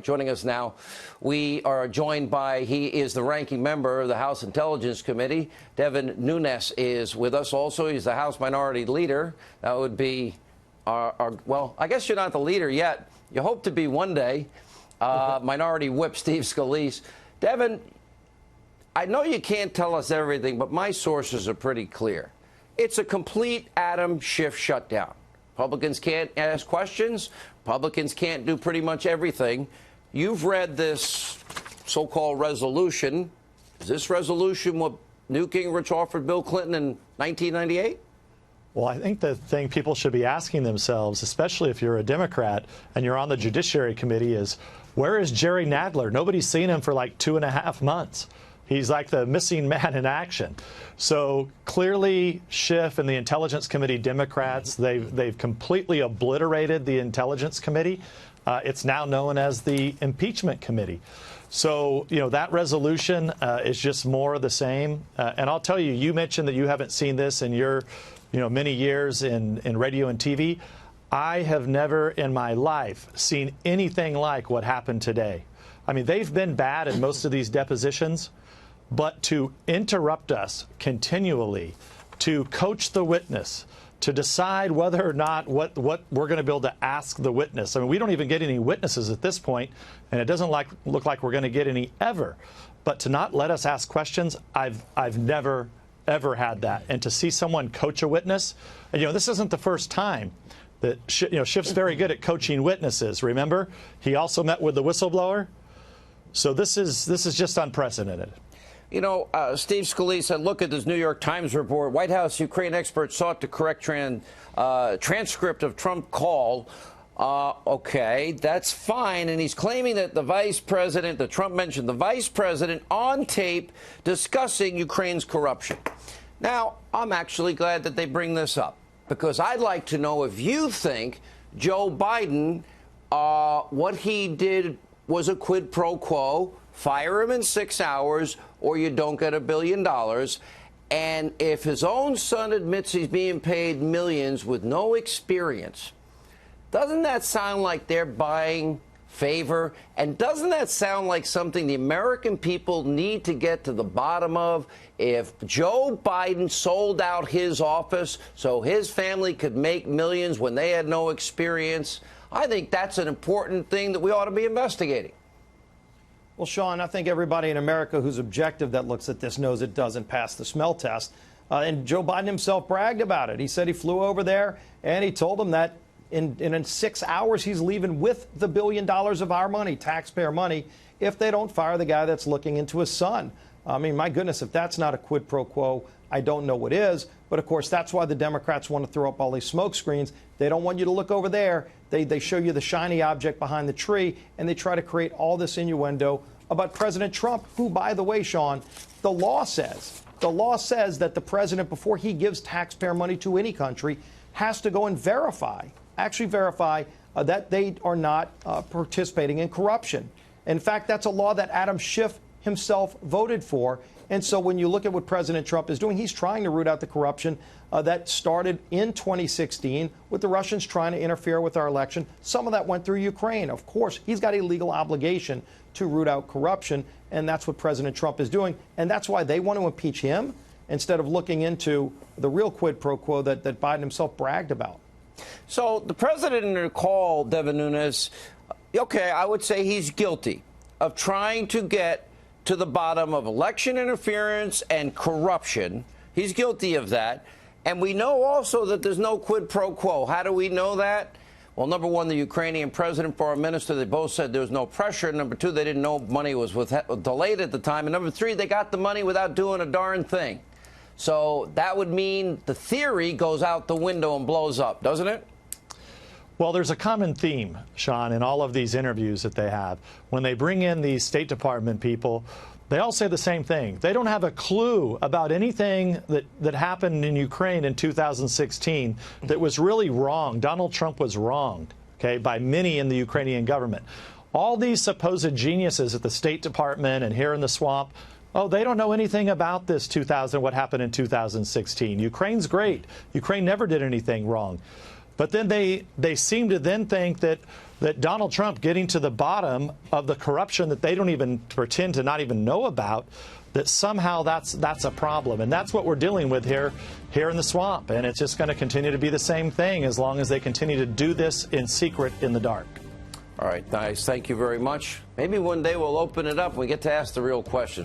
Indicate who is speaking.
Speaker 1: Joining us now, we are joined by, he is the ranking member of the House Intelligence Committee. Devin Nunes is with us also. He's the House Minority Leader. That would be well, I guess you're not the leader yet. You hope to be one day. Minority Whip Steve Scalise. Devin, I know you can't tell us everything, but my sources are pretty clear. It's a complete Adam Schiff shutdown. Republicans can't ask questions. Republicans can't do pretty much everything. You've read this so-called resolution. Is this resolution what Newt Gingrich offered Bill Clinton in 1998?
Speaker 2: Well, I think the thing people should be asking themselves, especially if you're a Democrat and you're on the Judiciary Committee, is where is Jerry Nadler? Nobody's seen him for like 2.5 months. He's like the missing man in action. So clearly Schiff and the Intelligence Committee Democrats, they've completely obliterated the Intelligence Committee. It's now known as the Impeachment Committee. So, you know, that resolution is just more of the same. And I'll tell you, you mentioned that you haven't seen this in your, many years in radio and TV. I have never in my life seen anything like what happened today. I mean, they've been bad in most of these depositions, but to interrupt us continually, to coach the witness, to decide whether or not what we're going to be able to ask the witness. I mean, we don't even get any witnesses at this point, and it doesn't look like we're going to get any ever. But to not let us ask questions, I've never, ever had that. And to see someone coach a witness, and, this isn't the first time that, Schiff's very good at coaching witnesses. Remember, he also met with the whistleblower. So this is just unprecedented.
Speaker 1: Steve Scalise said, look at this New York Times report. White House Ukraine experts sought to correct transcript of Trump call. OK, that's fine. And he's claiming that the vice president, that Trump mentioned the vice president on tape discussing Ukraine's corruption. Now, I'm actually glad that they bring this up, because I'd like to know if you think Joe Biden, what he did was a quid pro quo. Fire him in 6 hours or you don't get $1 billion. And if his own son admits he's being paid millions with no experience, doesn't that sound like they're buying favor? And doesn't that sound like something the American people need to get to the bottom of? If Joe Biden sold out his office so his family could make millions when they had no experience, I think that's an important thing that we ought to be investigating.
Speaker 3: Well, Sean, I think everybody in America who's objective that looks at this knows it doesn't pass the smell test. And Joe Biden himself bragged about it. He said he flew over there and he told them that in 6 hours he's leaving with the $1 billion of our money, taxpayer money, if they don't fire the guy that's looking into his son. I mean, my goodness, if that's not a quid pro quo, I don't know what is. But, of course, that's why the Democrats want to throw up all these smoke screens. They don't want you to look over there. They show you the shiny object behind the tree, and they try to create all this innuendo about President Trump, who, by the way, Sean, the law says that the president, before he gives taxpayer money to any country, has to go and verify that they are not participating in corruption. In fact, that's a law that Adam Schiff himself voted for. And so when you look at what President Trump is doing, he's trying to root out the corruption that started in 2016 with the Russians trying to interfere with our election. Some of that went through Ukraine. Of course, he's got a legal obligation to root out corruption, and that's what President Trump is doing. And that's why they want to impeach him instead of looking into the real quid pro quo that Biden himself bragged about.
Speaker 1: So the president in the call, Devin Nunes, OK, I would say he's guilty of trying to get to the bottom of election interference and corruption. He's guilty of that. And we know also that there's no quid pro quo. How do we know that? Well, number one, the Ukrainian president, foreign minister, they both said there was no pressure. Number two, they didn't know money was delayed at the time. And number three, they got the money without doing a darn thing. So that would mean the theory goes out the window and blows up, doesn't it?
Speaker 2: Well, there's a common theme, Sean, in all of these interviews that they have. When they bring in these State Department people, they all say the same thing. They don't have a clue about anything that happened in Ukraine in 2016 that was really wrong. Donald Trump was wronged, okay, by many in the Ukrainian government. All these supposed geniuses at the State Department and here in the swamp, oh, they don't know anything about this what happened in 2016. Ukraine's great. Ukraine never did anything wrong. But then they seem to then think that that Donald Trump getting to the bottom of the corruption that they don't even pretend to not even know about, that somehow that's a problem. And that's what we're dealing with here in the swamp. And it's just going to continue to be the same thing as long as they continue to do this in secret in the dark.
Speaker 1: All right, nice. Thank you very much. Maybe one day we'll open it up and we get to ask the real questions.